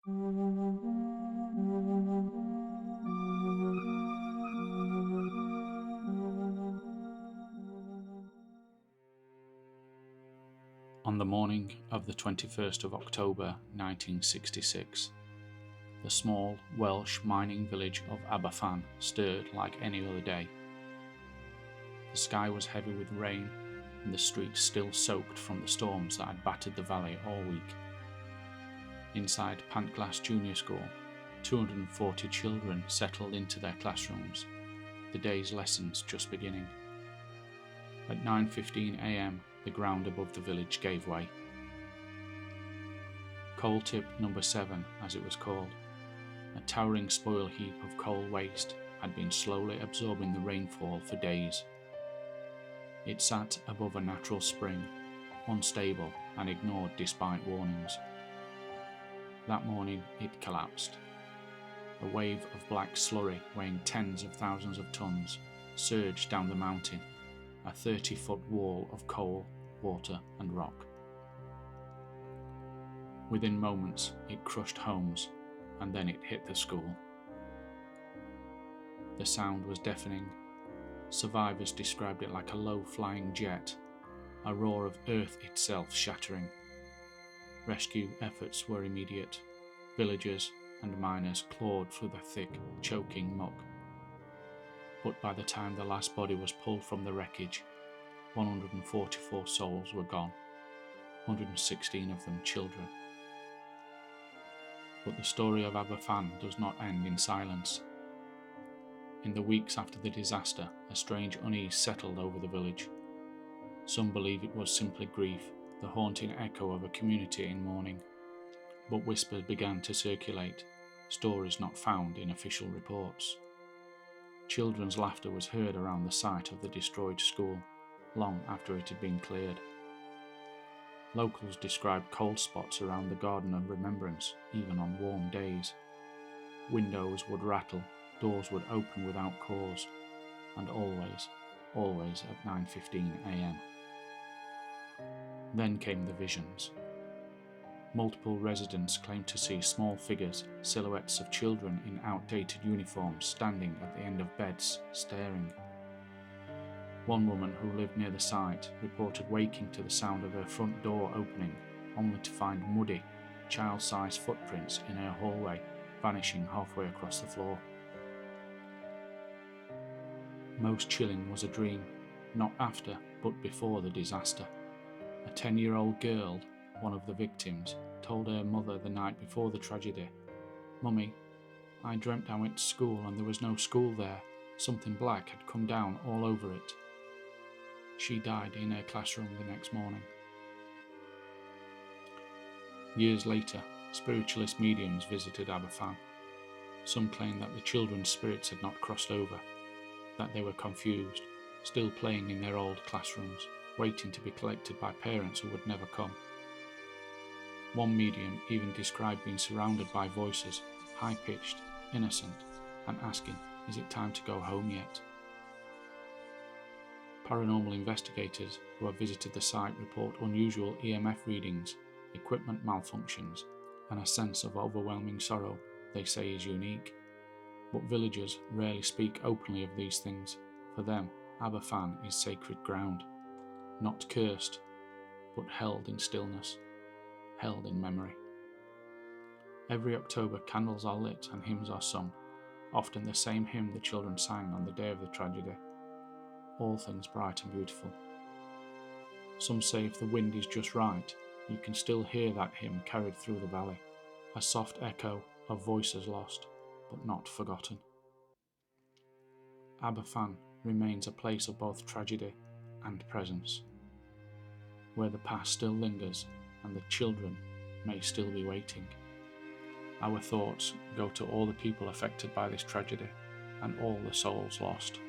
On the morning of the 21st of October 1966, the small Welsh mining village of Aberfan stirred like any other day. The sky was heavy with rain and the streets still soaked from the storms that had battered the valley all week. Inside Pantglas Junior School, 240 children settled into their classrooms, the day's lessons just beginning. At 9:15 a.m, the ground above the village gave way. Coal Tip Number 7, as it was called, a towering spoil heap of coal waste, had been slowly absorbing the rainfall for days. It sat above a natural spring, unstable and ignored despite warnings. That morning it collapsed. A wave of black slurry weighing tens of thousands of tons surged down the mountain, a 30-foot wall of coal, water and rock. Within moments it crushed homes, and then it hit the school. The sound was deafening. Survivors described it like a low-flying jet, a roar of earth itself shattering. Rescue efforts were immediate. Villagers and miners clawed through the thick, choking muck. But by the time the last body was pulled from the wreckage, 144 souls were gone, 116 of them children. But the story of Aberfan does not end in silence. In the weeks after the disaster, a strange unease settled over the village. Some believe it was simply grief, the haunting echo of a community in mourning. But whispers began to circulate, stories not found in official reports. Children's laughter was heard around the site of the destroyed school, long after it had been cleared. Locals described cold spots around the Garden of Remembrance, even on warm days. Windows would rattle, doors would open without cause, and always at 9:15 a.m. Then came the visions. Multiple residents claimed to see small figures, silhouettes of children in outdated uniforms standing at the end of beds, staring. One woman who lived near the site reported waking to the sound of her front door opening, only to find muddy, child-sized footprints in her hallway, vanishing halfway across the floor. Most chilling was a dream, not after but before the disaster. A 10-year-old girl, one of the victims, told her mother the night before the tragedy, "Mummy, I dreamt I went to school and there was no school there. Something black had come down all over it." She died in her classroom the next morning. Years later, spiritualist mediums visited Aberfan. Some claimed that the children's spirits had not crossed over, that they were confused, still playing in their old classrooms, waiting to be collected by parents who would never come. One medium even described being surrounded by voices, high-pitched, innocent, and asking, "Is it time to go home yet?" Paranormal investigators who have visited the site report unusual EMF readings, equipment malfunctions, and a sense of overwhelming sorrow they say is unique. But villagers rarely speak openly of these things. For them, Aberfan is sacred ground, not cursed, but held in stillness, held in memory. Every October, candles are lit and hymns are sung, often the same hymn the children sang on the day of the tragedy. All things bright and beautiful. Some say if the wind is just right, you can still hear that hymn carried through the valley, a soft echo of voices lost, but not forgotten. Aberfan remains a place of both tragedy and presence, where the past still lingers and the children may still be waiting. Our thoughts go to all the people affected by this tragedy and all the souls lost.